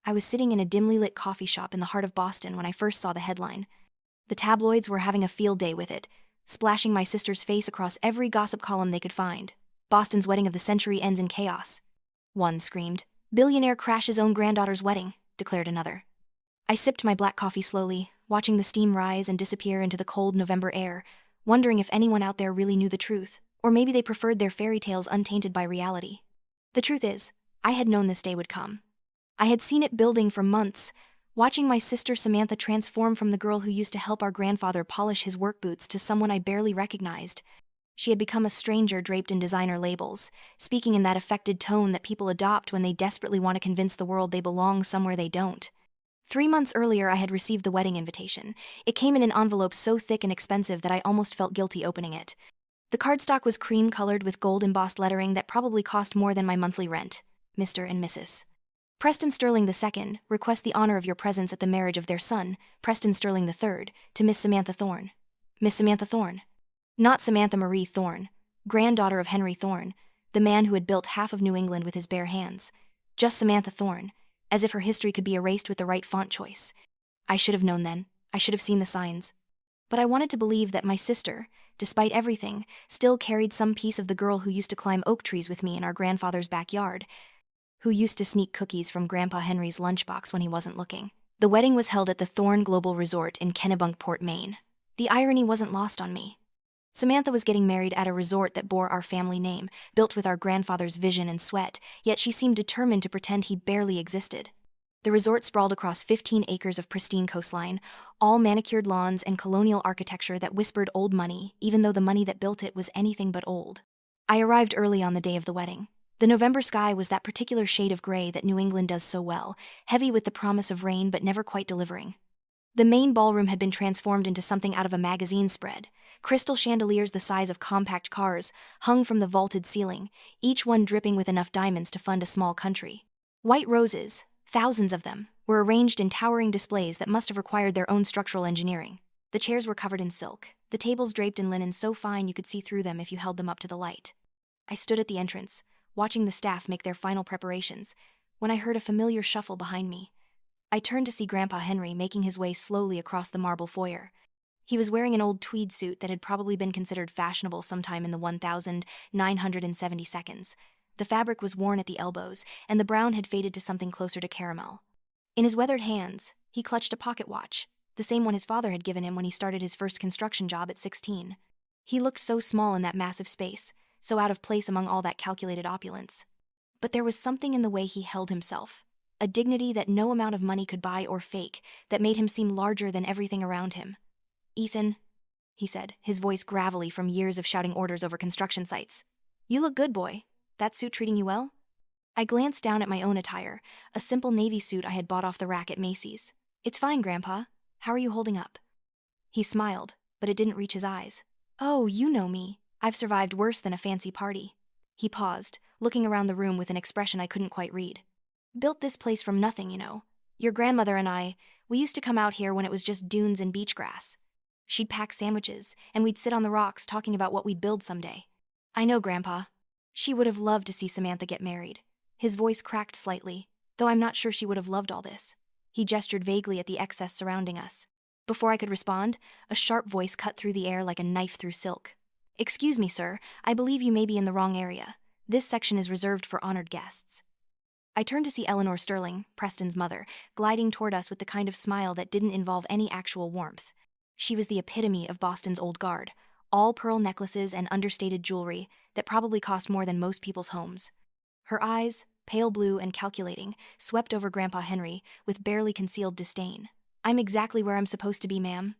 I was sitting in a dimly lit coffee shop in the heart of Boston when I first saw the headline. The tabloids were having a field day with it, splashing my sister's face across every gossip column they could find. Boston's wedding of the century ends in chaos. One screamed. Billionaire crashes own granddaughter's wedding, declared another. I sipped my black coffee slowly, watching the steam rise and disappear into the cold November air, wondering if anyone out there really knew the truth, or maybe they preferred their fairy tales untainted by reality. The truth is, I had known this day would come. I had seen it building for months, watching my sister Samantha transform from the girl who used to help our grandfather polish his work boots to someone I barely recognized. She had become a stranger draped in designer labels, speaking in that affected tone that people adopt when they desperately want to convince the world they belong somewhere they don't. 3 months earlier, I had received the wedding invitation. It came in an envelope so thick and expensive that I almost felt guilty opening it. The cardstock was cream-colored with gold-embossed lettering that probably cost more than my monthly rent. Mr. and Mrs. Preston Sterling II, request the honor of your presence at the marriage of their son, Preston Sterling III, to Miss Samantha Thorne. Miss Samantha Thorne. Not Samantha Marie Thorne, granddaughter of Henry Thorne, the man who had built half of New England with his bare hands. Just Samantha Thorne, as if her history could be erased with the right font choice. I should have known then. I should have seen the signs. But I wanted to believe that my sister, despite everything, still carried some piece of the girl who used to climb oak trees with me in our grandfather's backyard, who used to sneak cookies from Grandpa Henry's lunchbox when he wasn't looking. The wedding was held at the Thorne Global Resort in Kennebunkport, Maine. The irony wasn't lost on me. Samantha was getting married at a resort that bore our family name, built with our grandfather's vision and sweat, yet she seemed determined to pretend he barely existed. The resort sprawled across 15 acres of pristine coastline, all manicured lawns and colonial architecture that whispered old money, even though the money that built it was anything but old. I arrived early on the day of the wedding. The November sky was that particular shade of gray that New England does so well, heavy with the promise of rain but never quite delivering. The main ballroom had been transformed into something out of a magazine spread. Crystal chandeliers the size of compact cars hung from the vaulted ceiling, each one dripping with enough diamonds to fund a small country. White roses, thousands of them, were arranged in towering displays that must have required their own structural engineering. The chairs were covered in silk, the tables draped in linen so fine you could see through them if you held them up to the light. I stood at the entrance, watching the staff make their final preparations, when I heard a familiar shuffle behind me. I turned to see Grandpa Henry making his way slowly across the marble foyer. He was wearing an old tweed suit that had probably been considered fashionable sometime in the 1972. The fabric was worn at the elbows, and the brown had faded to something closer to caramel. In his weathered hands, he clutched a pocket watch, the same one his father had given him when he started his first construction job at 16. He looked so small in that massive space, so out of place among all that calculated opulence. But there was something in the way he held himself, a dignity that no amount of money could buy or fake, that made him seem larger than everything around him. Ethan, he said, his voice gravelly from years of shouting orders over construction sites. You look good, boy. That suit treating you well? I glanced down at my own attire, a simple navy suit I had bought off the rack at Macy's. It's fine, Grandpa. How are you holding up? He smiled, but it didn't reach his eyes. Oh, you know me. I've survived worse than a fancy party. He paused, looking around the room with an expression I couldn't quite read. Built this place from nothing, you know. Your grandmother and I, we used to come out here when it was just dunes and beach grass. She'd pack sandwiches, and we'd sit on the rocks talking about what we'd build someday. I know, Grandpa. She would have loved to see Samantha get married. His voice cracked slightly, though I'm not sure she would have loved all this. He gestured vaguely at the excess surrounding us. Before I could respond, a sharp voice cut through the air like a knife through silk. Excuse me, sir, I believe you may be in the wrong area. This section is reserved for honored guests. I turned to see Eleanor Sterling, Preston's mother, gliding toward us with the kind of smile that didn't involve any actual warmth. She was the epitome of Boston's old guard, all pearl necklaces and understated jewelry that probably cost more than most people's homes. Her eyes, pale blue and calculating, swept over Grandpa Henry with barely concealed disdain. I'm exactly where I'm supposed to be, ma'am,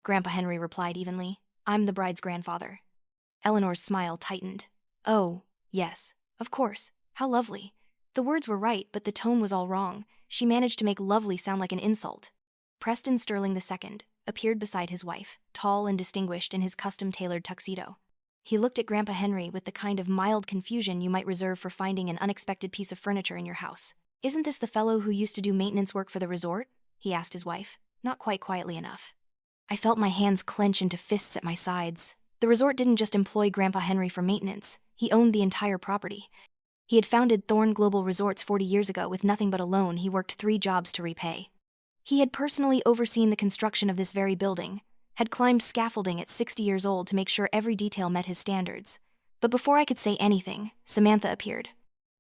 Grandpa Henry replied evenly. I'm the bride's grandfather. Eleanor's smile tightened. Oh, yes, of course. How lovely. The words were right, but the tone was all wrong. She managed to make lovely sound like an insult. Preston Sterling II appeared beside his wife, tall and distinguished in his custom-tailored tuxedo. He looked at Grandpa Henry with the kind of mild confusion you might reserve for finding an unexpected piece of furniture in your house. Isn't this the fellow who used to do maintenance work for the resort? He asked his wife, not quite quietly enough. I felt my hands clench into fists at my sides. The resort didn't just employ Grandpa Henry for maintenance. He owned the entire property. He had founded Thorn Global Resorts 40 years ago with nothing but a loan he worked 3 jobs to repay. He had personally overseen the construction of this very building, had climbed scaffolding at 60 years old to make sure every detail met his standards. But before I could say anything, Samantha appeared.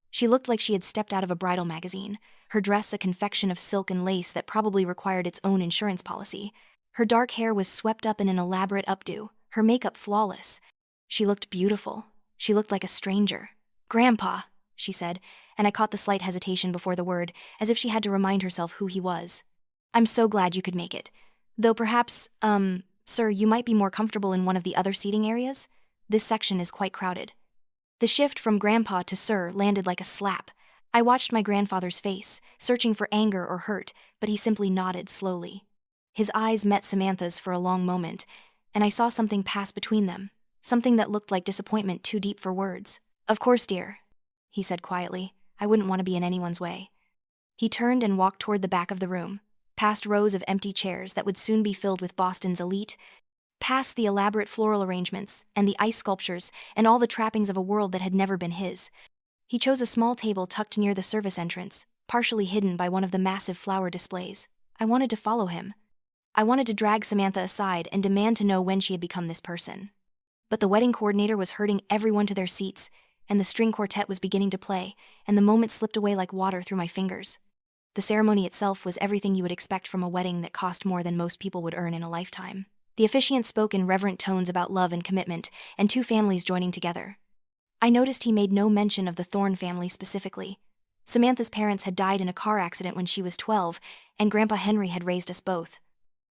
She looked like she had stepped out of a bridal magazine, her dress a confection of silk and lace that probably required its own insurance policy. Her dark hair was swept up in an elaborate updo, her makeup flawless. She looked beautiful. She looked like a stranger. "Grandpa," she said, and I caught the slight hesitation before the word, as if she had to remind herself who he was. "I'm so glad you could make it. Though perhaps, sir, you might be more comfortable in one of the other seating areas? This section is quite crowded." The shift from grandpa to sir landed like a slap. I watched my grandfather's face, searching for anger or hurt, but he simply nodded slowly. His eyes met Samantha's for a long moment, and I saw something pass between them, something that looked like disappointment too deep for words. "Of course, dear," he said quietly. "I wouldn't want to be in anyone's way." He turned and walked toward the back of the room, past rows of empty chairs that would soon be filled with Boston's elite, past the elaborate floral arrangements and the ice sculptures and all the trappings of a world that had never been his. He chose a small table tucked near the service entrance, partially hidden by one of the massive flower displays. I wanted to follow him. I wanted to drag Samantha aside and demand to know when she had become this person. But the wedding coordinator was herding everyone to their seats, and the string quartet was beginning to play, and the moment slipped away like water through my fingers. The ceremony itself was everything you would expect from a wedding that cost more than most people would earn in a lifetime. The officiant spoke in reverent tones about love and commitment, and 2 families joining together. I noticed he made no mention of the Thorne family specifically. Samantha's parents had died in a car accident when she was 12, and Grandpa Henry had raised us both.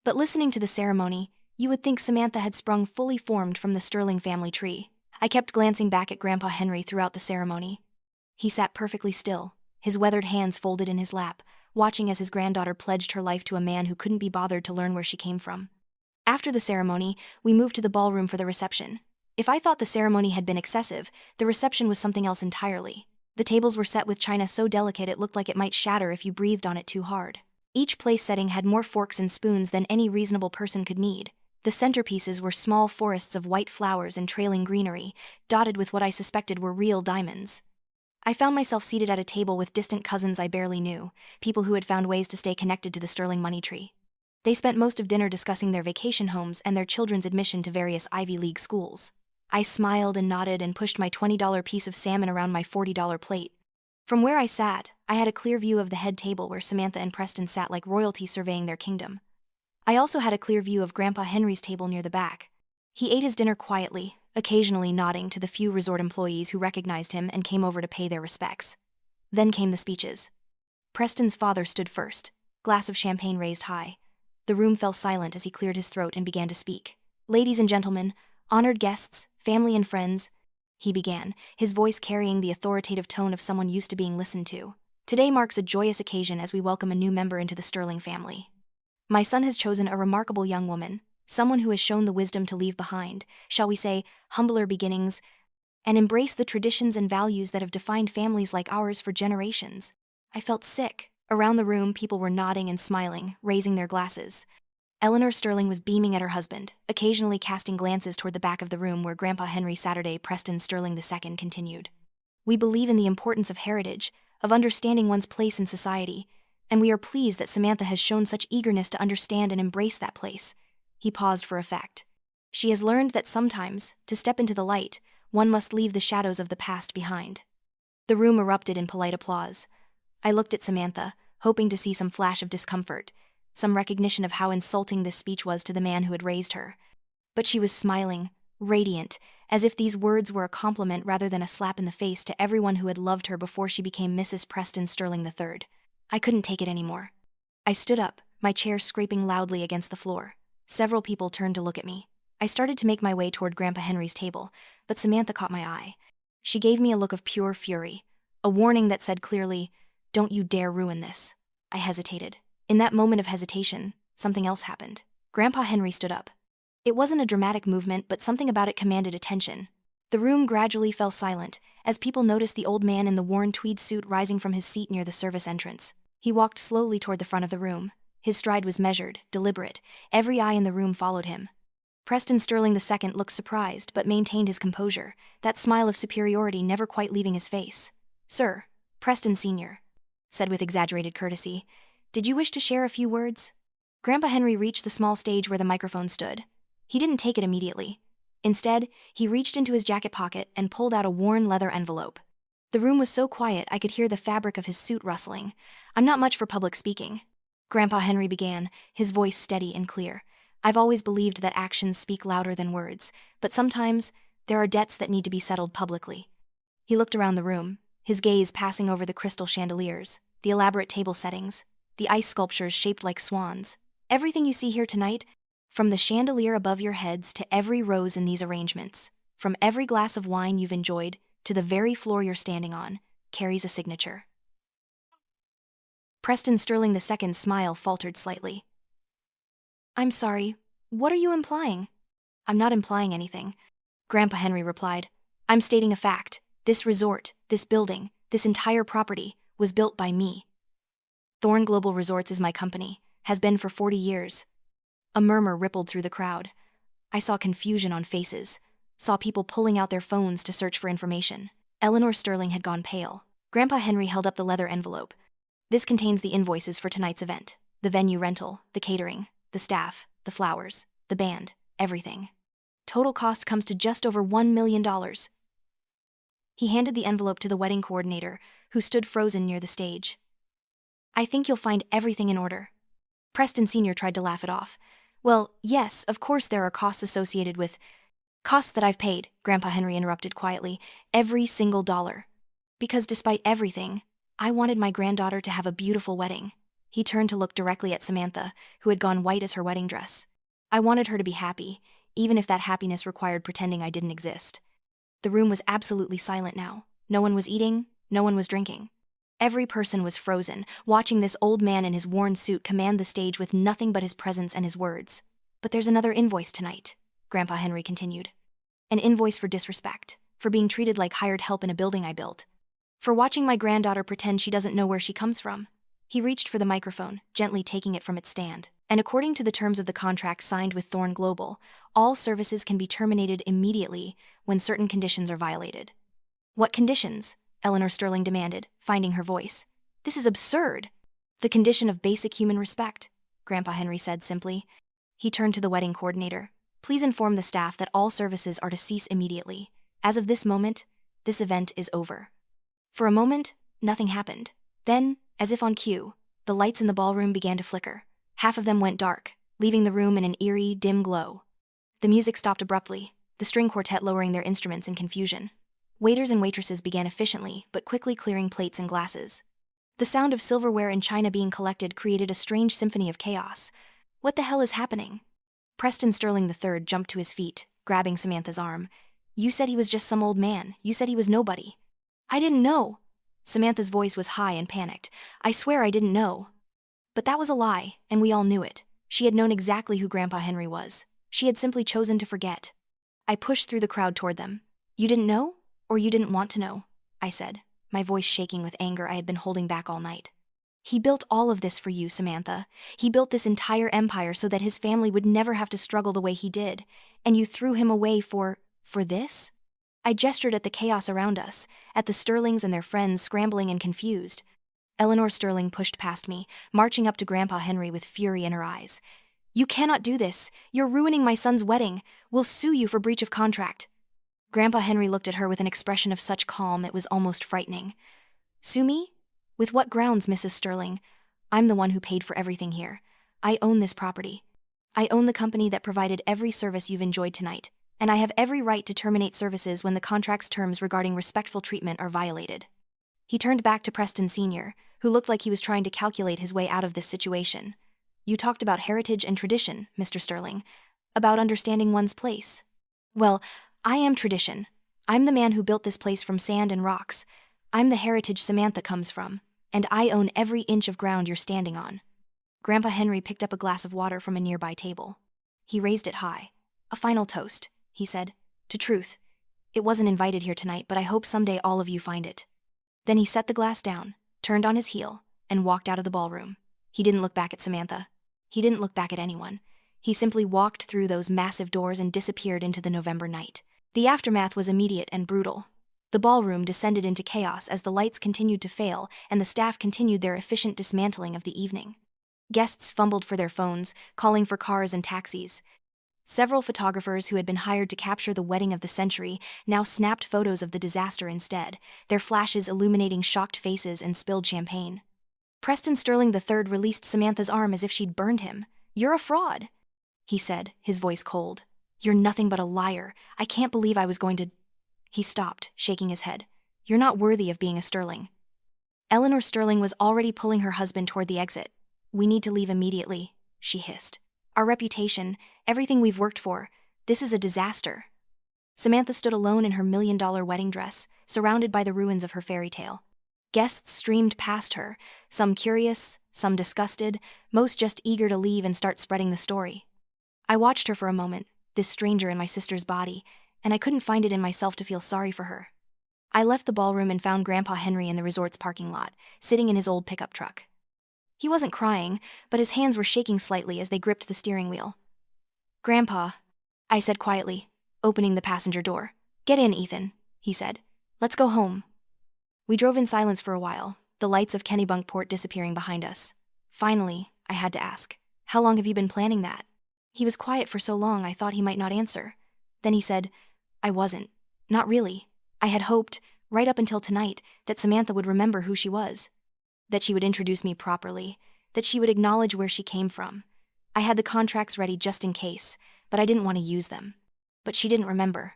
But listening to the ceremony, you would think Samantha had sprung fully formed from the Sterling family tree. I kept glancing back at Grandpa Henry throughout the ceremony. He sat perfectly still, his weathered hands folded in his lap, watching as his granddaughter pledged her life to a man who couldn't be bothered to learn where she came from. After the ceremony, we moved to the ballroom for the reception. If I thought the ceremony had been excessive, the reception was something else entirely. The tables were set with china so delicate it looked like it might shatter if you breathed on it too hard. Each place setting had more forks and spoons than any reasonable person could need. The centerpieces were small forests of white flowers and trailing greenery, dotted with what I suspected were real diamonds. I found myself seated at a table with distant cousins I barely knew, people who had found ways to stay connected to the Sterling money tree. They spent most of dinner discussing their vacation homes and their children's admission to various Ivy League schools. I smiled and nodded and pushed my $20 piece of salmon around my $40 plate. From where I sat, I had a clear view of the head table where Samantha and Preston sat like royalty surveying their kingdom. I also had a clear view of Grandpa Henry's table near the back. He ate his dinner quietly, occasionally nodding to the few resort employees who recognized him and came over to pay their respects. Then came the speeches. Preston's father stood first, glass of champagne raised high. The room fell silent as he cleared his throat and began to speak. "Ladies and gentlemen, honored guests, family and friends," he began, his voice carrying the authoritative tone of someone used to being listened to. "Today marks a joyous occasion as we welcome a new member into the Sterling family. My son has chosen a remarkable young woman, someone who has shown the wisdom to leave behind, shall we say, humbler beginnings, and embrace the traditions and values that have defined families like ours for generations." I felt sick. Around the room, people were nodding and smiling, raising their glasses. Eleanor Sterling was beaming at her husband, occasionally casting glances toward the back of the room where Grandpa Henry Saturday Preston Sterling II continued. "We believe in the importance of heritage, of understanding one's place in society, and we are pleased that Samantha has shown such eagerness to understand and embrace that place." He paused for effect. "She has learned that sometimes, to step into the light, one must leave the shadows of the past behind." The room erupted in polite applause. I looked at Samantha, hoping to see some flash of discomfort, some recognition of how insulting this speech was to the man who had raised her. But she was smiling, radiant, as if these words were a compliment rather than a slap in the face to everyone who had loved her before she became Mrs. Preston Sterling III. I couldn't take it anymore. I stood up, my chair scraping loudly against the floor. Several people turned to look at me. I started to make my way toward Grandpa Henry's table, but Samantha caught my eye. She gave me a look of pure fury, a warning that said clearly, "Don't you dare ruin this." I hesitated. In that moment of hesitation, something else happened. Grandpa Henry stood up. It wasn't a dramatic movement, but something about it commanded attention. The room gradually fell silent, as people noticed the old man in the worn tweed suit rising from his seat near the service entrance. He walked slowly toward the front of the room. His stride was measured, deliberate. Every eye in the room followed him. Preston Sterling II looked surprised, but maintained his composure, that smile of superiority never quite leaving his face. "Sir, Preston Sr., said with exaggerated courtesy, "did you wish to share a few words?" Grandpa Henry reached the small stage where the microphone stood. He didn't take it immediately. Instead, he reached into his jacket pocket and pulled out a worn leather envelope. The room was so quiet I could hear the fabric of his suit rustling. "I'm not much for public speaking," Grandpa Henry began, his voice steady and clear. "I've always believed that actions speak louder than words, but sometimes there are debts that need to be settled publicly." He looked around the room, his gaze passing over the crystal chandeliers, the elaborate table settings, the ice sculptures shaped like swans. "Everything you see here tonight, from the chandelier above your heads to every rose in these arrangements, from every glass of wine you've enjoyed to the very floor you're standing on, carries a signature." Preston Sterling II's smile faltered slightly. "I'm sorry, what are you implying?" "I'm not implying anything," Grandpa Henry replied. "I'm stating a fact. This resort, this building, this entire property was built by me. Thorn Global Resorts is my company, has been for 40 years. A murmur rippled through the crowd. I saw confusion on faces, saw people pulling out their phones to search for information. Eleanor Sterling had gone pale. Grandpa Henry held up the leather envelope. "This contains the invoices for tonight's event, the venue rental, the catering, the staff, the flowers, the band, everything. Total cost comes to just over $1 million. He handed the envelope to the wedding coordinator, who stood frozen near the stage. "I think you'll find everything in order." Preston Sr. tried to laugh it off. "Well, yes, of course there are costs associated with—" "Costs that I've paid," Grandpa Henry interrupted quietly. "Every single dollar. Because despite everything, I wanted my granddaughter to have a beautiful wedding." He turned to look directly at Samantha, who had gone white as her wedding dress. "I wanted her to be happy, even if that happiness required pretending I didn't exist." The room was absolutely silent now. No one was eating, no one was drinking. Every person was frozen, watching this old man in his worn suit command the stage with nothing but his presence and his words. "But there's another invoice tonight," Grandpa Henry continued. "An invoice for disrespect, for being treated like hired help in a building I built, for watching my granddaughter pretend she doesn't know where she comes from." He reached for the microphone, gently taking it from its stand. "And according to the terms of the contract signed with Thorn Global, all services can be terminated immediately when certain conditions are violated." "What conditions?" Eleanor Sterling demanded, finding her voice. "This is absurd." "The condition of basic human respect," Grandpa Henry said simply. He turned to the wedding coordinator. "Please inform the staff that all services are to cease immediately. As of this moment, this event is over." For a moment, nothing happened. Then, as if on cue, the lights in the ballroom began to flicker. Half of them went dark, leaving the room in an eerie, dim glow. The music stopped abruptly, the string quartet lowering their instruments in confusion. Waiters and waitresses began efficiently, but quickly clearing plates and glasses. The sound of silverware and china being collected created a strange symphony of chaos. "What the hell is happening?" Preston Sterling III jumped to his feet, grabbing Samantha's arm. "You said he was just some old man. You said he was nobody." "I didn't know." Samantha's voice was high and panicked. "I swear I didn't know." But that was a lie, and we all knew it. She had known exactly who Grandpa Henry was. She had simply chosen to forget. I pushed through the crowd toward them. "You didn't know? Or you didn't want to know?" I said, my voice shaking with anger I had been holding back all night. "He built all of this for you, Samantha. He built this entire empire so that his family would never have to struggle the way he did. And you threw him away for this?" I gestured at the chaos around us, at the Sterlings and their friends scrambling and confused. Eleanor Sterling pushed past me, marching up to Grandpa Henry with fury in her eyes. "You cannot do this. You're ruining my son's wedding. We'll sue you for breach of contract." Grandpa Henry looked at her with an expression of such calm it was almost frightening. "Sue me? With what grounds, Mrs. Sterling? I'm the one who paid for everything here. I own this property. I own the company that provided every service you've enjoyed tonight, and I have every right to terminate services when the contract's terms regarding respectful treatment are violated." He turned back to Preston Sr., who looked like he was trying to calculate his way out of this situation. "You talked about heritage and tradition, Mr. Sterling, about understanding one's place. Well, I am tradition. I'm the man who built this place from sand and rocks. I'm the heritage Samantha comes from, and I own every inch of ground you're standing on." Grandpa Henry picked up a glass of water from a nearby table. He raised it high. "A final toast," he said, "to truth. It wasn't invited here tonight, but I hope someday all of you find it." Then he set the glass down, turned on his heel, and walked out of the ballroom. He didn't look back at Samantha. He didn't look back at anyone. He simply walked through those massive doors and disappeared into the November night. The aftermath was immediate and brutal. The ballroom descended into chaos as the lights continued to fail and the staff continued their efficient dismantling of the evening. Guests fumbled for their phones, calling for cars and taxis. Several photographers who had been hired to capture the wedding of the century now snapped photos of the disaster instead, their flashes illuminating shocked faces and spilled champagne. Preston Sterling III released Samantha's arm as if she'd burned him. "You're a fraud," he said, his voice cold. "You're nothing but a liar. I can't believe I was going to—" He stopped, shaking his head. "You're not worthy of being a Sterling." Eleanor Sterling was already pulling her husband toward the exit. "We need to leave immediately," she hissed. "Our reputation, everything we've worked for, this is a disaster." Samantha stood alone in her $1 million wedding dress, surrounded by the ruins of her fairy tale. Guests streamed past her, some curious, some disgusted, most just eager to leave and start spreading the story. I watched her for a moment, this stranger in my sister's body, and I couldn't find it in myself to feel sorry for her. I left the ballroom and found Grandpa Henry in the resort's parking lot, sitting in his old pickup truck. He wasn't crying, but his hands were shaking slightly as they gripped the steering wheel. "Grandpa," I said quietly, opening the passenger door. "Get in, Ethan," he said. "Let's go home." We drove in silence for a while, the lights of Kennebunkport disappearing behind us. Finally, I had to ask, "How long have you been planning that?" He was quiet for so long I thought he might not answer. Then he said, "I wasn't. Not really. I had hoped, right up until tonight, that Samantha would remember who she was. That she would introduce me properly. That she would acknowledge where she came from. I had the contracts ready just in case, but I didn't want to use them. But she didn't remember."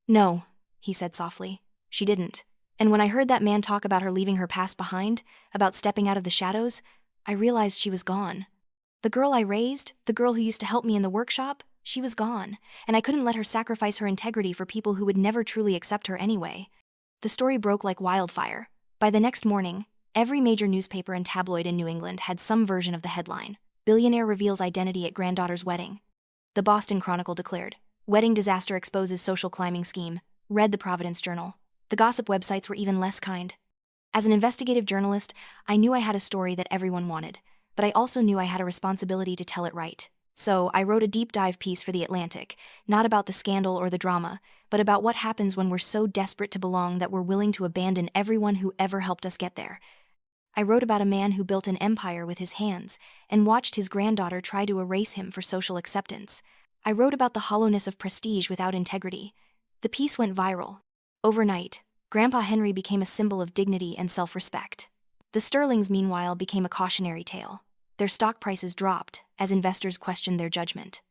"No," he said softly. "She didn't. And when I heard that man talk about her leaving her past behind, about stepping out of the shadows, I realized she was gone. The girl I raised, the girl who used to help me in the workshop, she was gone, and I couldn't let her sacrifice her integrity for people who would never truly accept her anyway." The story broke like wildfire. By the next morning, every major newspaper and tabloid in New England had some version of the headline: "Billionaire reveals identity at granddaughter's wedding." The Boston Chronicle declared, "Wedding disaster exposes social climbing scheme." Read the Providence Journal. The gossip websites were even less kind. As an investigative journalist, I knew I had a story that everyone wanted, but I also knew I had a responsibility to tell it right. So I wrote a deep dive piece for The Atlantic, not about the scandal or the drama, but about what happens when we're so desperate to belong that we're willing to abandon everyone who ever helped us get there. I wrote about a man who built an empire with his hands and watched his granddaughter try to erase him for social acceptance. I wrote about the hollowness of prestige without integrity. The piece went viral. Overnight, Grandpa Henry became a symbol of dignity and self-respect. The Sterlings, meanwhile, became a cautionary tale. Their stock prices dropped as investors questioned their judgment.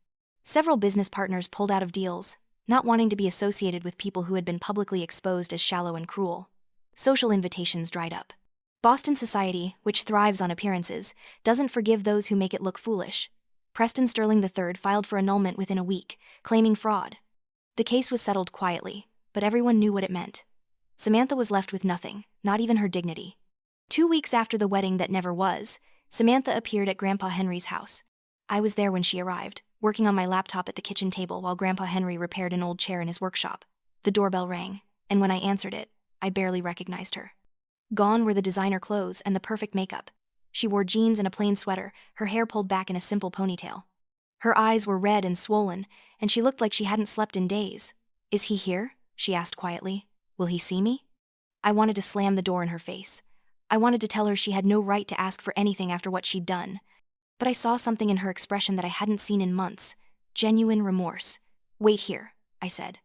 Several business partners pulled out of deals, not wanting to be associated with people who had been publicly exposed as shallow and cruel. Social invitations dried up. Boston society, which thrives on appearances, doesn't forgive those who make it look foolish. Preston Sterling III filed for annulment within a week, claiming fraud. The case was settled quietly, but everyone knew what it meant. Samantha was left with nothing, not even her dignity. 2 weeks after the wedding that never was, Samantha appeared at Grandpa Henry's house. I was there when she arrived, working on my laptop at the kitchen table while Grandpa Henry repaired an old chair in his workshop. The doorbell rang, and when I answered it, I barely recognized her. Gone were the designer clothes and the perfect makeup. She wore jeans and a plain sweater, her hair pulled back in a simple ponytail. Her eyes were red and swollen, and she looked like she hadn't slept in days. "Is he here?" she asked quietly. "Will he see me?" I wanted to slam the door in her face. I wanted to tell her she had no right to ask for anything after what she'd done. But I saw something in her expression that I hadn't seen in months. Genuine remorse. "Wait here," I said.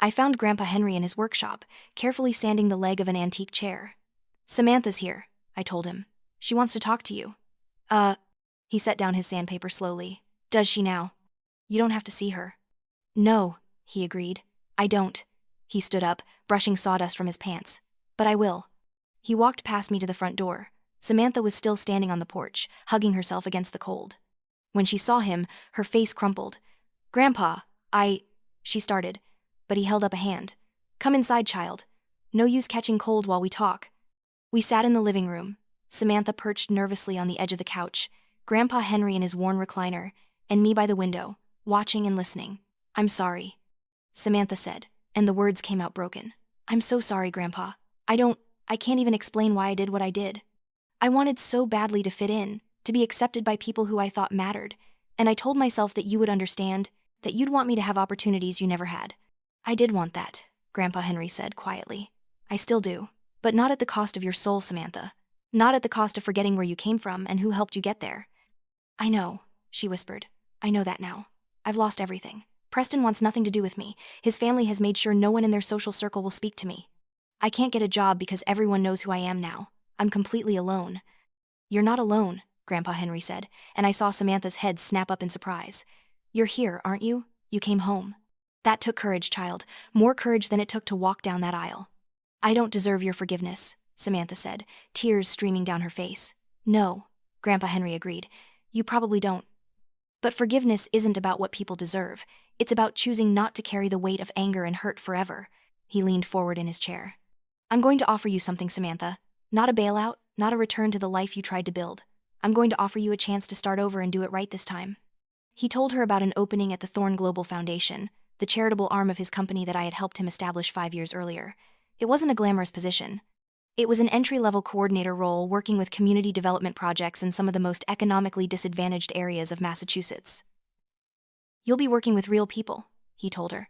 I found Grandpa Henry in his workshop, carefully sanding the leg of an antique chair. "Samantha's here," I told him. "She wants to talk to you." He set down his sandpaper slowly. "Does she now?" "You don't have to see her." "No," he agreed. "I don't." He stood up, brushing sawdust from his pants. "But I will." He walked past me to the front door. Samantha was still standing on the porch, hugging herself against the cold. When she saw him, her face crumpled. "Grandpa, she started, but he held up a hand. "Come inside, child. No use catching cold while we talk." We sat in the living room, Samantha perched nervously on the edge of the couch, Grandpa Henry in his worn recliner, and me by the window, watching and listening. "I'm sorry," Samantha said, and the words came out broken. "I'm so sorry, Grandpa. I can't even explain why I did what I did. I wanted so badly to fit in, to be accepted by people who I thought mattered, and I told myself that you would understand, that you'd want me to have opportunities you never had. I did want that, Grandpa Henry said quietly. I still do. But not at the cost of your soul, Samantha. Not at the cost of forgetting where you came from and who helped you get there. I know, she whispered. I know that now. I've lost everything. Preston wants nothing to do with me. His family has made sure no one in their social circle will speak to me. I can't get a job because everyone knows who I am now. I'm completely alone. You're not alone, Grandpa Henry said, and I saw Samantha's head snap up in surprise. You're here, aren't you? You came home. That took courage, child, more courage than it took to walk down that aisle. I don't deserve your forgiveness, Samantha said, tears streaming down her face. No, Grandpa Henry agreed. You probably don't. But forgiveness isn't about what people deserve. It's about choosing not to carry the weight of anger and hurt forever. He leaned forward in his chair. I'm going to offer you something, Samantha. Not a bailout, not a return to the life you tried to build. I'm going to offer you a chance to start over and do it right this time. He told her about an opening at the Thorn Global Foundation, the charitable arm of his company that I had helped him establish 5 years earlier. It wasn't a glamorous position. It was an entry-level coordinator role working with community development projects in some of the most economically disadvantaged areas of Massachusetts. You'll be working with real people, he told her.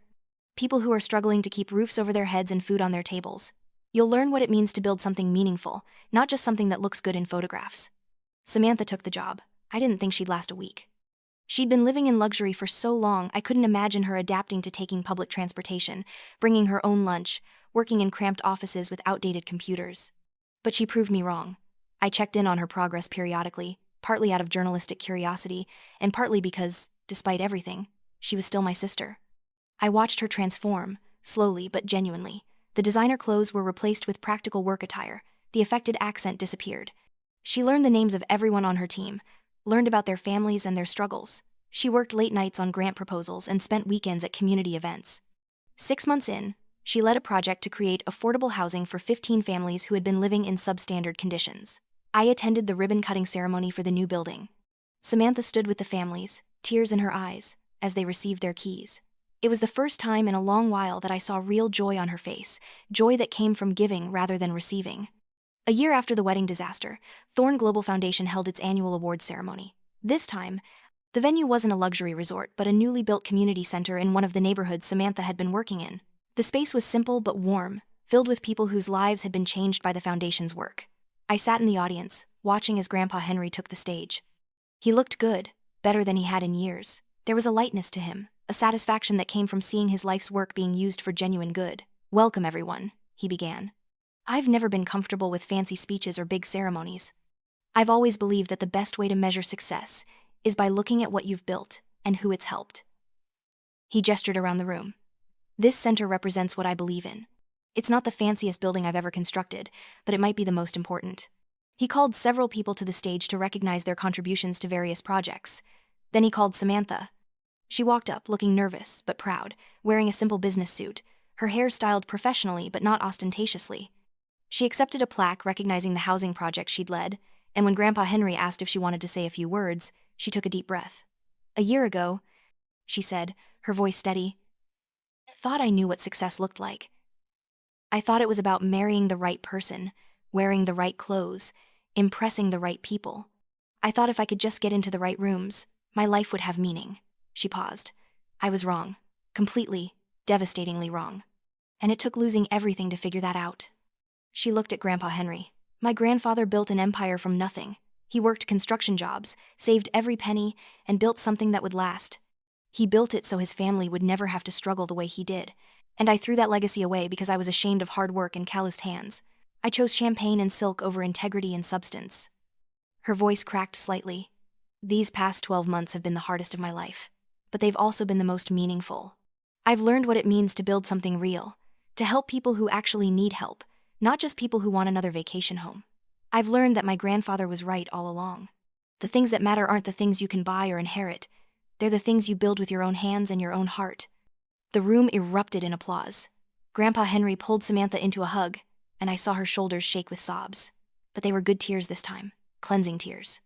People who are struggling to keep roofs over their heads and food on their tables. You'll learn what it means to build something meaningful, not just something that looks good in photographs. Samantha took the job. I didn't think she'd last a week. She'd been living in luxury for so long, I couldn't imagine her adapting to taking public transportation, bringing her own lunch, working in cramped offices with outdated computers. But she proved me wrong. I checked in on her progress periodically, partly out of journalistic curiosity, and partly because, despite everything, she was still my sister. I watched her transform, slowly but genuinely. The designer clothes were replaced with practical work attire. The affected accent disappeared. She learned the names of everyone on her team, learned about their families and their struggles. She worked late nights on grant proposals and spent weekends at community events. 6 months in, she led a project to create affordable housing for 15 families who had been living in substandard conditions. I attended the ribbon-cutting ceremony for the new building. Samantha stood with the families, tears in her eyes, as they received their keys. It was the first time in a long while that I saw real joy on her face, joy that came from giving rather than receiving. A year after the wedding disaster, Thorn Global Foundation held its annual awards ceremony. This time, the venue wasn't a luxury resort but a newly built community center in one of the neighborhoods Samantha had been working in. The space was simple but warm, filled with people whose lives had been changed by the foundation's work. I sat in the audience, watching as Grandpa Henry took the stage. He looked good, better than he had in years. There was a lightness to him, a satisfaction that came from seeing his life's work being used for genuine good. Welcome, everyone, he began. I've never been comfortable with fancy speeches or big ceremonies. I've always believed that the best way to measure success is by looking at what you've built and who it's helped. He gestured around the room. This center represents what I believe in. It's not the fanciest building I've ever constructed, but it might be the most important. He called several people to the stage to recognize their contributions to various projects. Then he called Samantha. She walked up, looking nervous but proud, wearing a simple business suit, her hair styled professionally but not ostentatiously. She accepted a plaque recognizing the housing project she'd led, and when Grandpa Henry asked if she wanted to say a few words, she took a deep breath. A year ago, she said, her voice steady, I thought I knew what success looked like. I thought it was about marrying the right person, wearing the right clothes, impressing the right people. I thought if I could just get into the right rooms, my life would have meaning. She paused. I was wrong. Completely, devastatingly wrong. And it took losing everything to figure that out. She looked at Grandpa Henry. My grandfather built an empire from nothing. He worked construction jobs, saved every penny, and built something that would last. He built it so his family would never have to struggle the way he did. And I threw that legacy away because I was ashamed of hard work and calloused hands. I chose champagne and silk over integrity and substance. Her voice cracked slightly. These past 12 months have been the hardest of my life, but they've also been the most meaningful. I've learned what it means to build something real, to help people who actually need help, not just people who want another vacation home. I've learned that my grandfather was right all along. The things that matter aren't the things you can buy or inherit. They're the things you build with your own hands and your own heart. The room erupted in applause. Grandpa Henry pulled Samantha into a hug, and I saw her shoulders shake with sobs. But they were good tears this time, cleansing tears.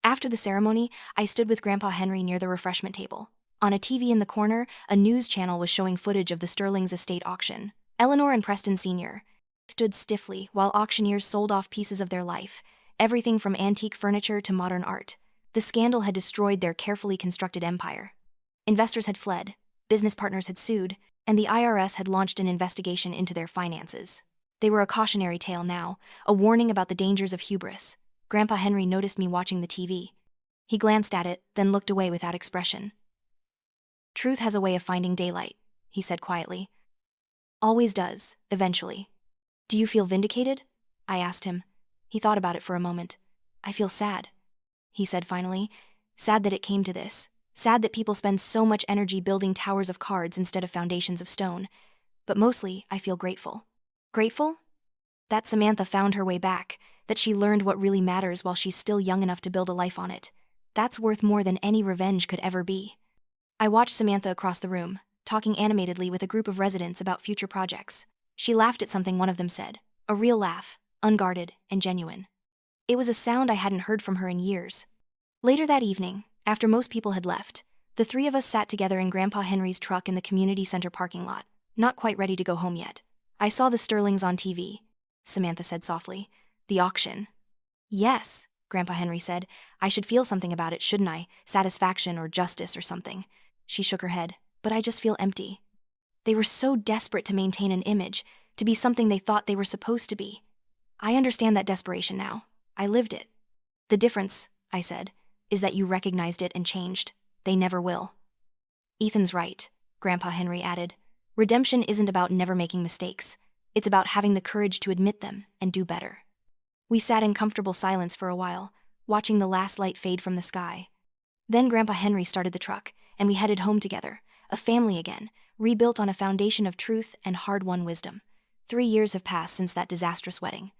After the ceremony, I stood with Grandpa Henry near the refreshment table. On a TV in the corner, a news channel was showing footage of the Sterling's estate auction. Eleanor and Preston Sr. stood stiffly while auctioneers sold off pieces of their life, everything from antique furniture to modern art. The scandal had destroyed their carefully constructed empire. Investors had fled, business partners had sued, and the IRS had launched an investigation into their finances. They were a cautionary tale now, a warning about the dangers of hubris. Grandpa Henry noticed me watching the TV. He glanced at it, then looked away without expression. "Truth has a way of finding daylight," he said quietly. "Always does, eventually." "Do you feel vindicated?" I asked him. He thought about it for a moment. "I feel sad," he said finally. "Sad that it came to this. Sad that people spend so much energy building towers of cards instead of foundations of stone. But mostly, I feel grateful." Grateful? That Samantha found her way back, that she learned what really matters while she's still young enough to build a life on it. That's worth more than any revenge could ever be. I watched Samantha across the room, talking animatedly with a group of residents about future projects. She laughed at something one of them said, a real laugh, unguarded and genuine. It was a sound I hadn't heard from her in years. Later that evening, after most people had left, the three of us sat together in Grandpa Henry's truck in the community center parking lot, not quite ready to go home yet. "I saw the Sterlings on TV," Samantha said softly. "The auction." "Yes," Grandpa Henry said. "I should feel something about it, shouldn't I? Satisfaction or justice or something." She shook her head. "But I just feel empty." They were so desperate to maintain an image, to be something they thought they were supposed to be. I understand that desperation now. I lived it. "The difference," I said, "is that you recognized it and changed. They never will." "Ethan's right," Grandpa Henry added. "Redemption isn't about never making mistakes. It's about having the courage to admit them and do better." We sat in comfortable silence for a while, watching the last light fade from the sky. Then Grandpa Henry started the truck, and we headed home together, a family again, rebuilt on a foundation of truth and hard-won wisdom. 3 years have passed since that disastrous wedding.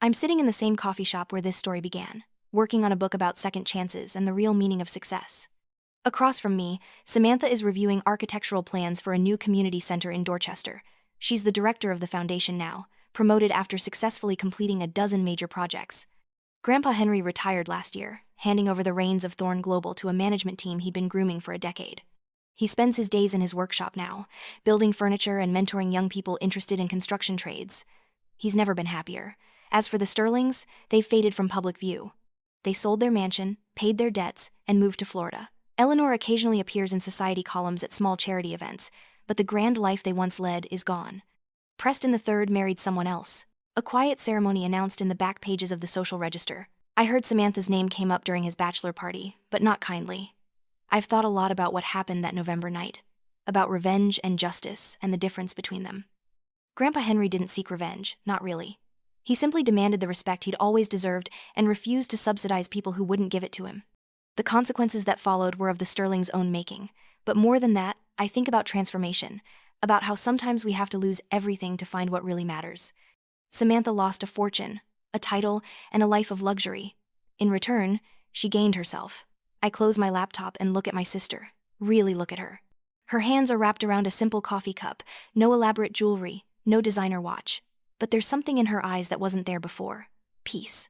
I'm sitting in the same coffee shop where this story began, working on a book about second chances and the real meaning of success. Across from me, Samantha is reviewing architectural plans for a new community center in Dorchester. She's the director of the foundation now, promoted after successfully completing a dozen major projects. Grandpa Henry retired last year, handing over the reins of Thorn Global to a management team he'd been grooming for a decade. He spends his days in his workshop now, building furniture and mentoring young people interested in construction trades. He's never been happier. As for the Sterlings, they've faded from public view. They sold their mansion, paid their debts, and moved to Florida. Eleanor occasionally appears in society columns at small charity events, but the grand life they once led is gone. Preston III married someone else. A quiet ceremony announced in the back pages of the social register. I heard Samantha's name came up during his bachelor party, but not kindly. I've thought a lot about what happened that November night, about revenge and justice and the difference between them. Grandpa Henry didn't seek revenge, not really. He simply demanded the respect he'd always deserved and refused to subsidize people who wouldn't give it to him. The consequences that followed were of the Sterlings' own making, but more than that, I think about transformation, about how sometimes we have to lose everything to find what really matters. Samantha lost a fortune, a title, and a life of luxury. In return, she gained herself. I close my laptop and look at my sister, really look at her. Her hands are wrapped around a simple coffee cup, no elaborate jewelry, no designer watch. But there's something in her eyes that wasn't there before. Peace.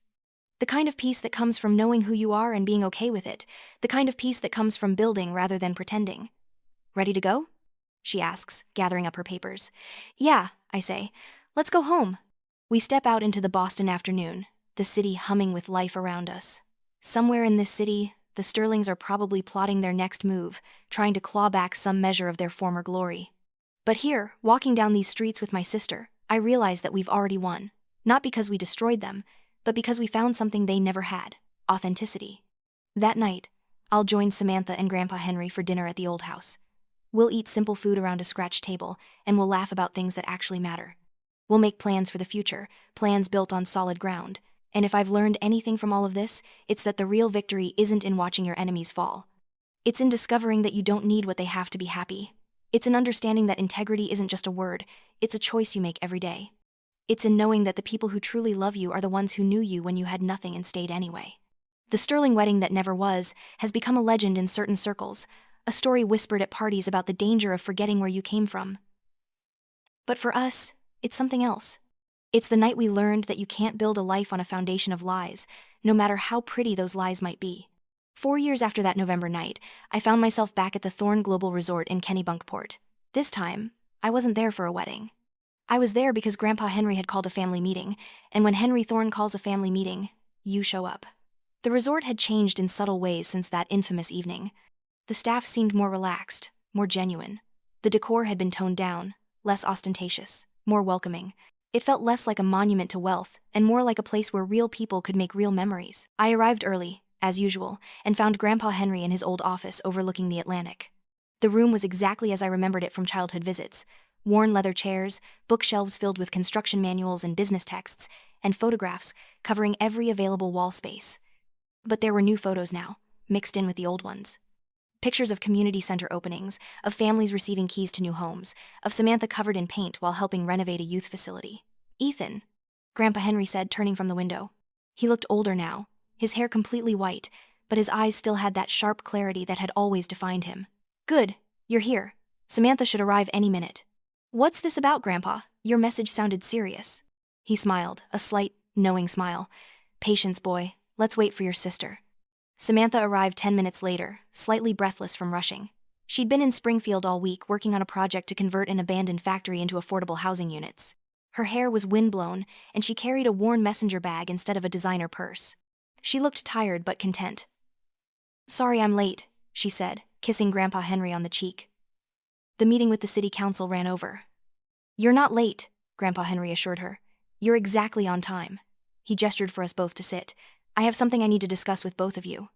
The kind of peace that comes from knowing who you are and being okay with it. The kind of peace that comes from building rather than pretending. "Ready to go?" she asks, gathering up her papers. "Yeah," I say. "Let's go home." We step out into the Boston afternoon, the city humming with life around us. Somewhere in this city, the Sterlings are probably plotting their next move, trying to claw back some measure of their former glory. But here, walking down these streets with my sister, I realize that we've already won. Not because we destroyed them, but because we found something they never had: authenticity. That night, I'll join Samantha and Grandpa Henry for dinner at the old house. We'll eat simple food around a scratched table, and we'll laugh about things that actually matter. We'll make plans for the future, plans built on solid ground. And if I've learned anything from all of this, it's that the real victory isn't in watching your enemies fall. It's in discovering that you don't need what they have to be happy. It's in understanding that integrity isn't just a word, it's a choice you make every day. It's in knowing that the people who truly love you are the ones who knew you when you had nothing and stayed anyway. The Sterling wedding that never was has become a legend in certain circles, a story whispered at parties about the danger of forgetting where you came from. But for us, it's something else. It's the night we learned that you can't build a life on a foundation of lies, no matter how pretty those lies might be. 4 years after that November night, I found myself back at the Thorn Global Resort in Kennebunkport. This time, I wasn't there for a wedding. I was there because Grandpa Henry had called a family meeting, and when Henry Thorn calls a family meeting, you show up. The resort had changed in subtle ways since that infamous evening. The staff seemed more relaxed, more genuine. The decor had been toned down, less ostentatious, more welcoming. It felt less like a monument to wealth and more like a place where real people could make real memories. I arrived early, as usual, and found Grandpa Henry in his old office overlooking the Atlantic. The room was exactly as I remembered it from childhood visits: worn leather chairs, bookshelves filled with construction manuals and business texts, and photographs covering every available wall space. But there were new photos now, mixed in with the old ones. Pictures of community center openings, of families receiving keys to new homes, of Samantha covered in paint while helping renovate a youth facility. "Ethan," Grandpa Henry said, turning from the window. He looked older now, his hair completely white, but his eyes still had that sharp clarity that had always defined him. "Good, you're here. Samantha should arrive any minute." "What's this about, Grandpa? Your message sounded serious." He smiled, a slight, knowing smile. "Patience, boy. Let's wait for your sister." Samantha arrived 10 minutes later, slightly breathless from rushing. She'd been in Springfield all week working on a project to convert an abandoned factory into affordable housing units. Her hair was windblown, and she carried a worn messenger bag instead of a designer purse. She looked tired but content. "Sorry I'm late," she said, kissing Grandpa Henry on the cheek. "The meeting with the city council ran over." "You're not late," Grandpa Henry assured her. "You're exactly on time." He gestured for us both to sit. "I have something I need to discuss with both of you."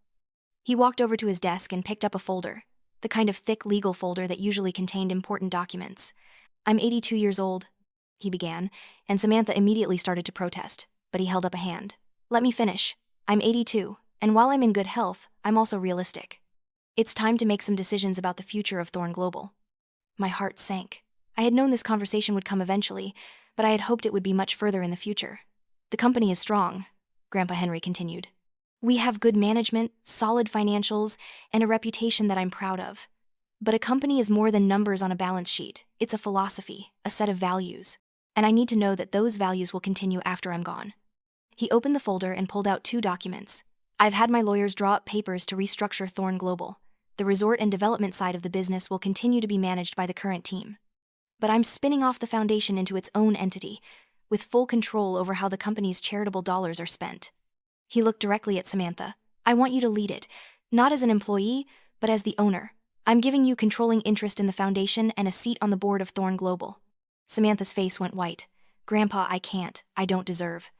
He walked over to his desk and picked up a folder, the kind of thick legal folder that usually contained important documents. "I'm 82 years old," he began, and Samantha immediately started to protest, but he held up a hand. "Let me finish. I'm 82, and while I'm in good health, I'm also realistic. It's time to make some decisions about the future of Thorn Global." My heart sank. I had known this conversation would come eventually, but I had hoped it would be much further in the future. "The company is strong," Grandpa Henry continued. "We have good management, solid financials, and a reputation that I'm proud of. But a company is more than numbers on a balance sheet. It's a philosophy, a set of values. And I need to know that those values will continue after I'm gone." He opened the folder and pulled out 2 documents. "I've had my lawyers draw up papers to restructure Thorn Global. The resort and development side of the business will continue to be managed by the current team. But I'm spinning off the foundation into its own entity, with full control over how the company's charitable dollars are spent." He looked directly at Samantha. "I want you to lead it, not as an employee, but as the owner. I'm giving you controlling interest in the foundation and a seat on the board of Thorn Global." Samantha's face went white. "Grandpa, I can't. I don't deserve."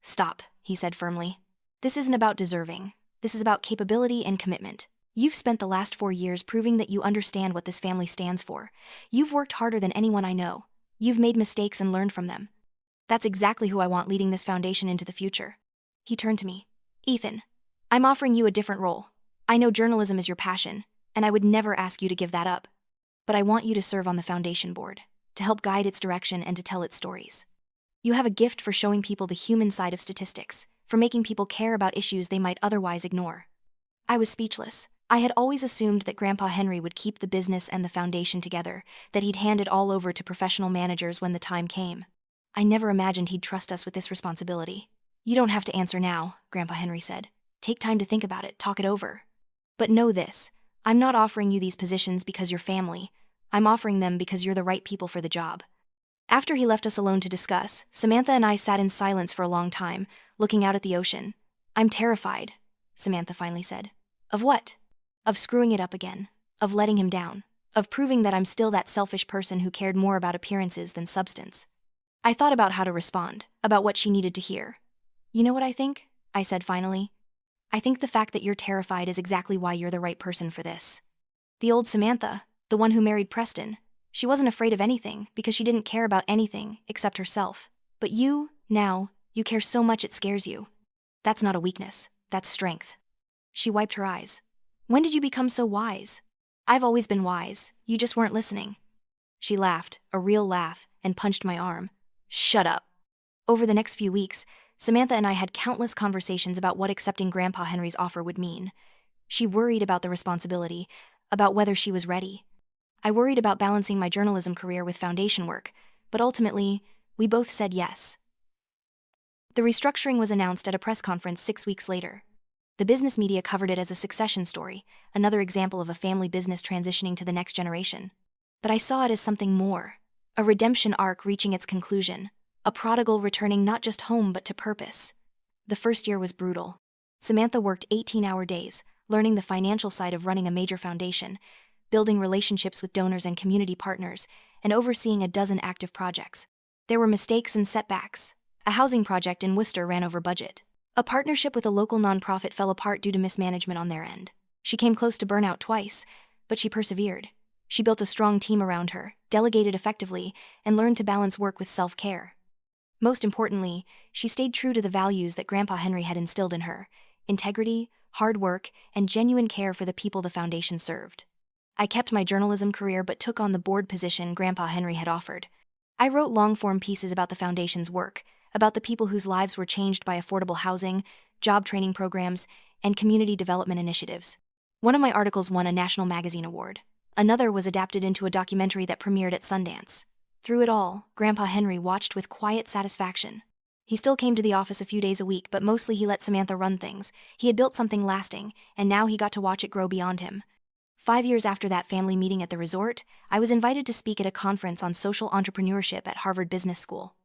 "Stop," he said firmly. "This isn't about deserving. This is about capability and commitment. You've spent the last 4 years proving that you understand what this family stands for. You've worked harder than anyone I know. You've made mistakes and learned from them. That's exactly who I want leading this foundation into the future." He turned to me. "Ethan, I'm offering you a different role. I know journalism is your passion, and I would never ask you to give that up. But I want you to serve on the foundation board, to help guide its direction and to tell its stories. You have a gift for showing people the human side of statistics, for making people care about issues they might otherwise ignore." I was speechless. I had always assumed that Grandpa Henry would keep the business and the foundation together, that he'd hand it all over to professional managers when the time came. I never imagined he'd trust us with this responsibility. "You don't have to answer now," Grandpa Henry said. "Take time to think about it, talk it over. But know this, I'm not offering you these positions because you're family. I'm offering them because you're the right people for the job." After he left us alone to discuss, Samantha and I sat in silence for a long time, looking out at the ocean. "I'm terrified," Samantha finally said. "Of what?" "Of screwing it up again. Of letting him down. Of proving that I'm still that selfish person who cared more about appearances than substance." I thought about how to respond, about what she needed to hear. "You know what I think?" I said finally. "I think the fact that you're terrified is exactly why you're the right person for this. The old Samantha, the one who married Preston, she wasn't afraid of anything because she didn't care about anything except herself. But you, now, you care so much it scares you. That's not a weakness, that's strength." She wiped her eyes. "When did you become so wise?" "I've always been wise, you just weren't listening." She laughed, a real laugh, and punched my arm. "Shut up." Over the next few weeks, Samantha and I had countless conversations about what accepting Grandpa Henry's offer would mean. She worried about the responsibility, about whether she was ready. I worried about balancing my journalism career with foundation work, but ultimately, we both said yes. The restructuring was announced at a press conference 6 weeks later. The business media covered it as a succession story, another example of a family business transitioning to the next generation. But I saw it as something more, a redemption arc reaching its conclusion, a prodigal returning not just home but to purpose. The first year was brutal. Samantha worked 18-hour days, learning the financial side of running a major foundation, building relationships with donors and community partners, and overseeing a dozen active projects. There were mistakes and setbacks. A housing project in Worcester ran over budget. A partnership with a local nonprofit fell apart due to mismanagement on their end. She came close to burnout twice, but she persevered. She built a strong team around her, delegated effectively, and learned to balance work with self-care. Most importantly, she stayed true to the values that Grandpa Henry had instilled in her: integrity, hard work, and genuine care for the people the foundation served. I kept my journalism career but took on the board position Grandpa Henry had offered. I wrote long-form pieces about the foundation's work, about the people whose lives were changed by affordable housing, job training programs, and community development initiatives. One of my articles won a national magazine award. Another was adapted into a documentary that premiered at Sundance. Through it all, Grandpa Henry watched with quiet satisfaction. He still came to the office a few days a week, but mostly he let Samantha run things. He had built something lasting, and now he got to watch it grow beyond him. 5 years after that family meeting at the resort, I was invited to speak at a conference on social entrepreneurship at Harvard Business School.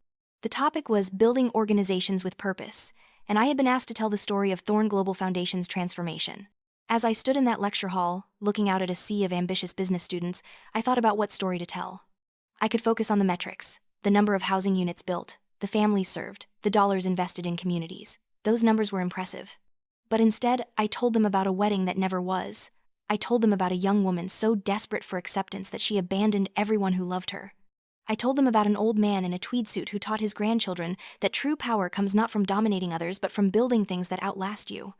The topic was building organizations with purpose, and I had been asked to tell the story of Thorn Global Foundation's transformation. As I stood in that lecture hall, looking out at a sea of ambitious business students, I thought about what story to tell. I could focus on the metrics: the number of housing units built, the families served, the dollars invested in communities. Those numbers were impressive. But instead, I told them about a wedding that never was. I told them about a young woman so desperate for acceptance that she abandoned everyone who loved her. I told them about an old man in a tweed suit who taught his grandchildren that true power comes not from dominating others but from building things that outlast you.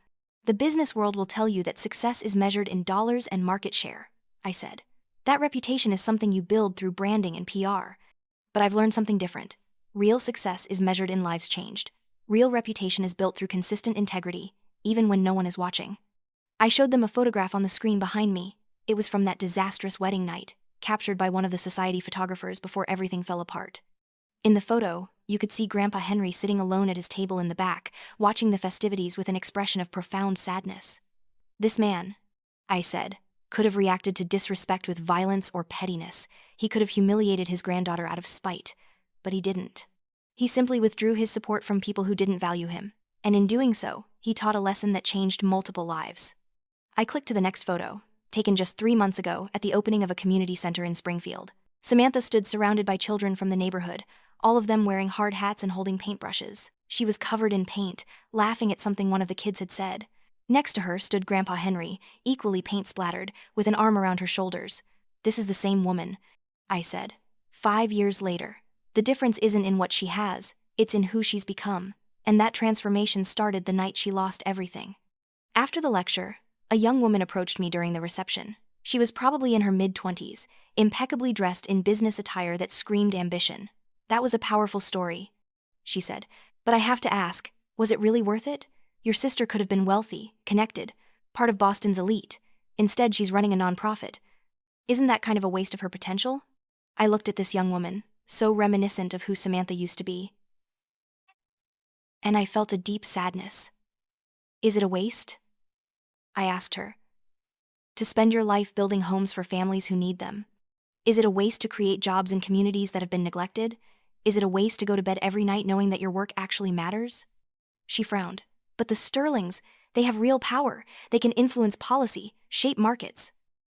The business world will tell you that success is measured in dollars and market share, I said. That reputation is something you build through branding and PR. But I've learned something different. Real success is measured in lives changed. Real reputation is built through consistent integrity, even when no one is watching. I showed them a photograph on the screen behind me. It was from that disastrous wedding night, captured by one of the society photographers before everything fell apart. In the photo, you could see Grandpa Henry sitting alone at his table in the back, watching the festivities with an expression of profound sadness. This man, I said, could have reacted to disrespect with violence or pettiness. He could have humiliated his granddaughter out of spite, but he didn't. He simply withdrew his support from people who didn't value him, and in doing so, he taught a lesson that changed multiple lives. I clicked to the next photo, taken just 3 months ago at the opening of a community center in Springfield. Samantha stood surrounded by children from the neighborhood, all of them wearing hard hats and holding paintbrushes. She was covered in paint, laughing at something one of the kids had said. Next to her stood Grandpa Henry, equally paint-splattered, with an arm around her shoulders. "This is the same woman," I said. 5 years later. The difference isn't in what she has, it's in who she's become. And that transformation started the night she lost everything. After the lecture, a young woman approached me during the reception. She was probably in her mid-20s, impeccably dressed in business attire that screamed ambition. "That was a powerful story," she said. "But I have to ask, was it really worth it? Your sister could have been wealthy, connected, part of Boston's elite. Instead, she's running a nonprofit. Isn't that kind of a waste of her potential?" I looked at this young woman, so reminiscent of who Samantha used to be, and I felt a deep sadness. "Is it a waste?" I asked her. "To spend your life building homes for families who need them? Is it a waste to create jobs in communities that have been neglected? Is it a waste to go to bed every night knowing that your work actually matters?" She frowned. "But the Sterlings, they have real power. They can influence policy, shape markets."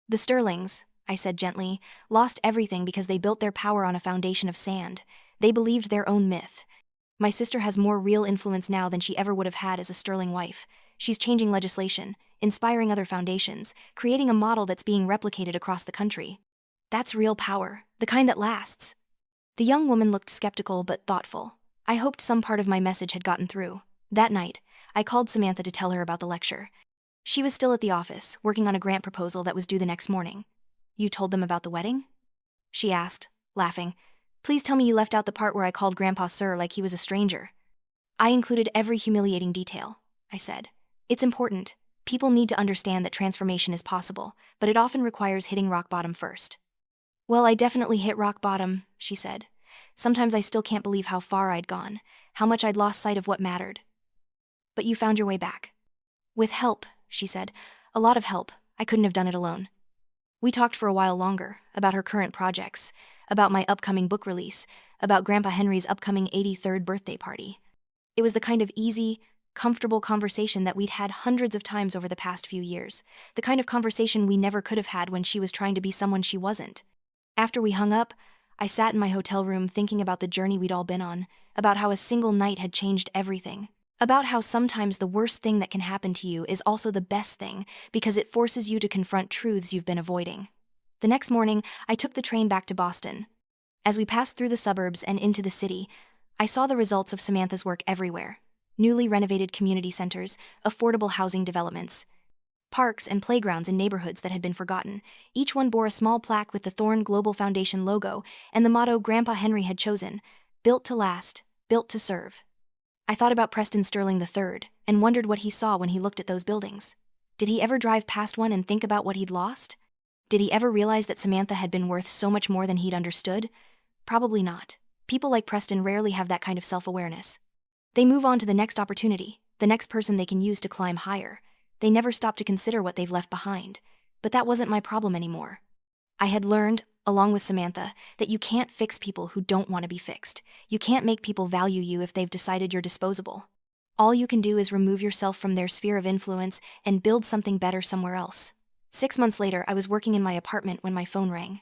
"The Sterlings," I said gently, "lost everything because they built their power on a foundation of sand. They believed their own myth. My sister has more real influence now than she ever would have had as a Sterling wife. She's changing legislation, inspiring other foundations, creating a model that's being replicated across the country. That's real power, the kind that lasts." The young woman looked skeptical but thoughtful. I hoped some part of my message had gotten through. That night, I called Samantha to tell her about the lecture. She was still at the office, working on a grant proposal that was due the next morning. "You told them about the wedding?" she asked, laughing. "Please tell me you left out the part where I called Grandpa Sir like he was a stranger." "I included every humiliating detail," I said. "It's important. People need to understand that transformation is possible, but it often requires hitting rock bottom first." "Well, I definitely hit rock bottom," she said. "Sometimes I still can't believe how far I'd gone, how much I'd lost sight of what mattered. But you found your way back." "With help," she said. "A lot of help. I couldn't have done it alone." We talked for a while longer, about her current projects, about my upcoming book release, about Grandpa Henry's upcoming 83rd birthday party. It was the kind of easy, comfortable conversation that we'd had hundreds of times over the past few years, the kind of conversation we never could have had when she was trying to be someone she wasn't. After we hung up, I sat in my hotel room thinking about the journey we'd all been on, about how a single night had changed everything, about how sometimes the worst thing that can happen to you is also the best thing because it forces you to confront truths you've been avoiding. The next morning, I took the train back to Boston. As we passed through the suburbs and into the city, I saw the results of Samantha's work everywhere. Newly renovated community centers, affordable housing developments, parks and playgrounds in neighborhoods that had been forgotten. Each one bore a small plaque with the Thorn Global Foundation logo and the motto Grandpa Henry had chosen: built to last, built to serve. I thought about Preston Sterling III and wondered what he saw when he looked at those buildings. Did he ever drive past one and think about what he'd lost? Did he ever realize that Samantha had been worth so much more than he'd understood? Probably not. People like Preston rarely have that kind of self-awareness. They move on to the next opportunity, the next person they can use to climb higher. They never stop to consider what they've left behind. But that wasn't my problem anymore. I had learned, along with Samantha, that you can't fix people who don't want to be fixed. You can't make people value you if they've decided you're disposable. All you can do is remove yourself from their sphere of influence and build something better somewhere else. 6 months later, I was working in my apartment when my phone rang.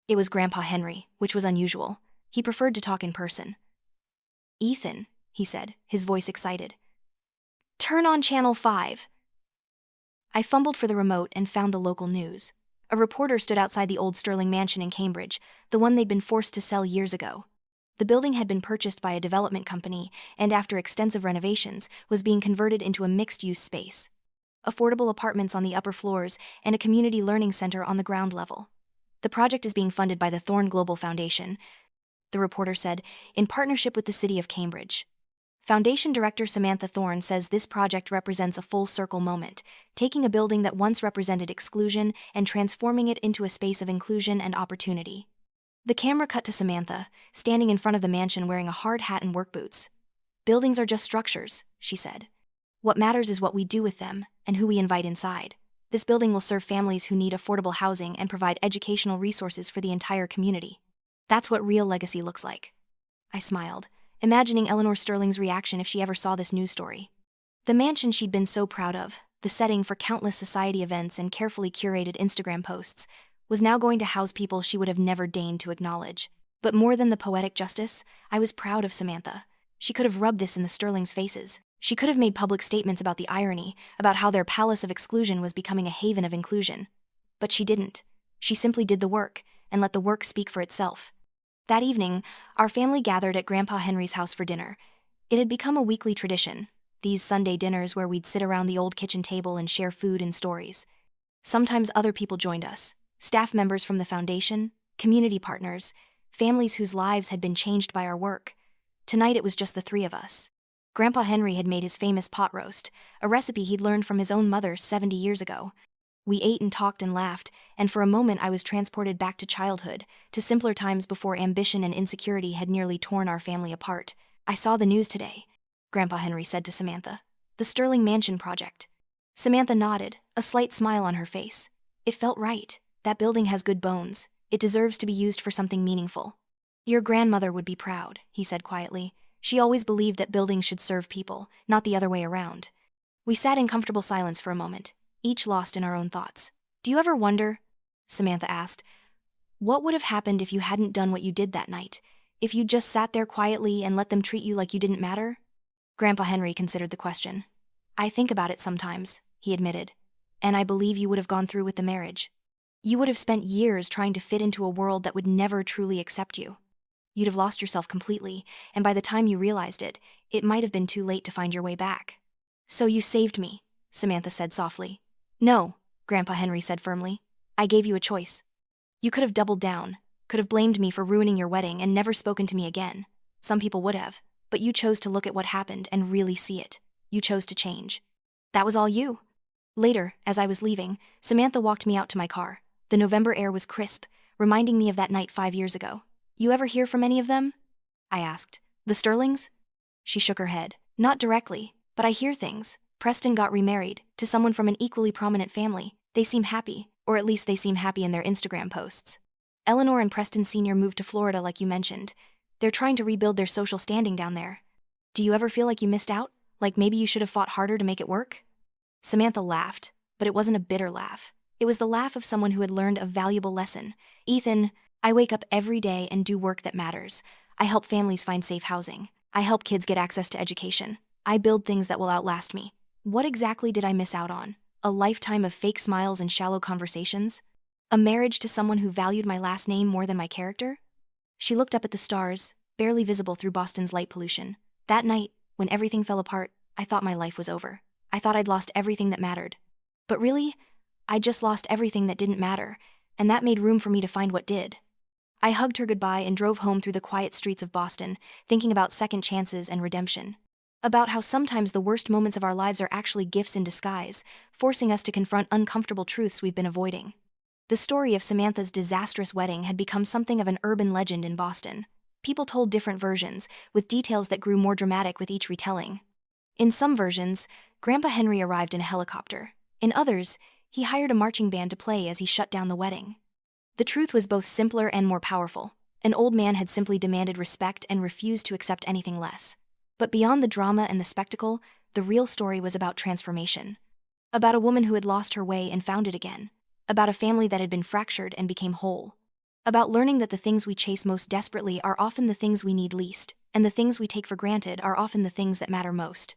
It was Grandpa Henry, which was unusual. He preferred to talk in person. "Ethan," he said, his voice excited. "Turn on Channel 5. I fumbled for the remote and found the local news. A reporter stood outside the old Sterling mansion in Cambridge, the one they'd been forced to sell years ago. The building had been purchased by a development company and, after extensive renovations, was being converted into a mixed-use space. Affordable apartments on the upper floors and a community learning center on the ground level. The project is being funded by the Thorn Global Foundation, the reporter said, in partnership with the city of Cambridge. Foundation Director Samantha Thorne says this project represents a full-circle moment, taking a building that once represented exclusion and transforming it into a space of inclusion and opportunity. The camera cut to Samantha, standing in front of the mansion wearing a hard hat and work boots. "Buildings are just structures," she said. "What matters is what we do with them and who we invite inside. This building will serve families who need affordable housing and provide educational resources for the entire community. That's what real legacy looks like." I smiled, imagining Eleanor Sterling's reaction if she ever saw this news story. The mansion she'd been so proud of, the setting for countless society events and carefully curated Instagram posts, was now going to house people she would have never deigned to acknowledge. But more than the poetic justice, I was proud of Samantha. She could have rubbed this in the Sterlings' faces. She could have made public statements about the irony, about how their palace of exclusion was becoming a haven of inclusion. But she didn't. She simply did the work, and let the work speak for itself. That evening, our family gathered at Grandpa Henry's house for dinner. It had become a weekly tradition, these Sunday dinners where we'd sit around the old kitchen table and share food and stories. Sometimes other people joined us, staff members from the foundation, community partners, families whose lives had been changed by our work. Tonight it was just the three of us. Grandpa Henry had made his famous pot roast, a recipe he'd learned from his own mother 70 years ago. We ate and talked and laughed, and for a moment I was transported back to childhood, to simpler times before ambition and insecurity had nearly torn our family apart. "I saw the news today," Grandpa Henry said to Samantha. "The Sterling Mansion project." Samantha nodded, a slight smile on her face. It felt right. That building has good bones. It deserves to be used for something meaningful. "Your grandmother would be proud," he said quietly. "She always believed that buildings should serve people, not the other way around." We sat in comfortable silence for a moment, each lost in our own thoughts. "Do you ever wonder," Samantha asked, "what would have happened if you hadn't done what you did that night? If you just sat there quietly and let them treat you like you didn't matter?" Grandpa Henry considered the question. "I think about it sometimes," he admitted. "And I believe you would have gone through with the marriage. You would have spent years trying to fit into a world that would never truly accept you. You'd have lost yourself completely, and by the time you realized it, it might have been too late to find your way back." "So you saved me," Samantha said softly. "No," Grandpa Henry said firmly. "I gave you a choice. You could have doubled down, could have blamed me for ruining your wedding and never spoken to me again. Some people would have, but you chose to look at what happened and really see it. You chose to change. That was all you." Later, as I was leaving, Samantha walked me out to my car. The November air was crisp, reminding me of that night 5 years ago. "You ever hear from any of them?" I asked. "The Sterlings?" She shook her head. "Not directly, but I hear things. Preston got remarried, to someone from an equally prominent family. They seem happy, or at least they seem happy in their Instagram posts. Eleanor and Preston Sr. moved to Florida like you mentioned. They're trying to rebuild their social standing down there. Do you ever feel like you missed out? Like maybe you should have fought harder to make it work? Samantha laughed, but it wasn't a bitter laugh. It was the laugh of someone who had learned a valuable lesson. Ethan, I wake up every day and do work that matters. I help families find safe housing. I help kids get access to education. I build things that will outlast me. What exactly did I miss out on? A lifetime of fake smiles and shallow conversations? A marriage to someone who valued my last name more than my character? She looked up at the stars, barely visible through Boston's light pollution. That night, when everything fell apart, I thought my life was over. I thought I'd lost everything that mattered. But really, I just lost everything that didn't matter, and that made room for me to find what did. I hugged her goodbye and drove home through the quiet streets of Boston, thinking about second chances and redemption. About how sometimes the worst moments of our lives are actually gifts in disguise, forcing us to confront uncomfortable truths we've been avoiding. The story of Samantha's disastrous wedding had become something of an urban legend in Boston. People told different versions, with details that grew more dramatic with each retelling. In some versions, Grandpa Henry arrived in a helicopter. In others, he hired a marching band to play as he shut down the wedding. The truth was both simpler and more powerful. An old man had simply demanded respect and refused to accept anything less. But beyond the drama and the spectacle, the real story was about transformation. About a woman who had lost her way and found it again. About a family that had been fractured and became whole. About learning that the things we chase most desperately are often the things we need least, and the things we take for granted are often the things that matter most.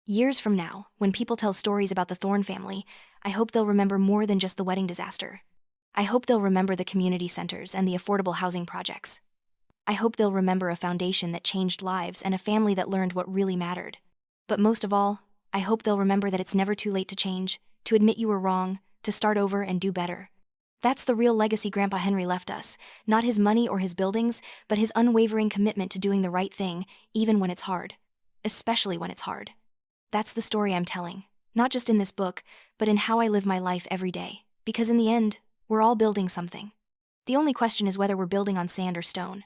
Years from now, when people tell stories about the Thorne family, I hope they'll remember more than just the wedding disaster. I hope they'll remember the community centers and the affordable housing projects. I hope they'll remember a foundation that changed lives and a family that learned what really mattered. But most of all, I hope they'll remember that it's never too late to change, to admit you were wrong, to start over and do better. That's the real legacy Grandpa Henry left us, not his money or his buildings, but his unwavering commitment to doing the right thing, even when it's hard. Especially when it's hard. That's the story I'm telling, not just in this book, but in how I live my life every day. Because in the end, we're all building something. The only question is whether we're building on sand or stone.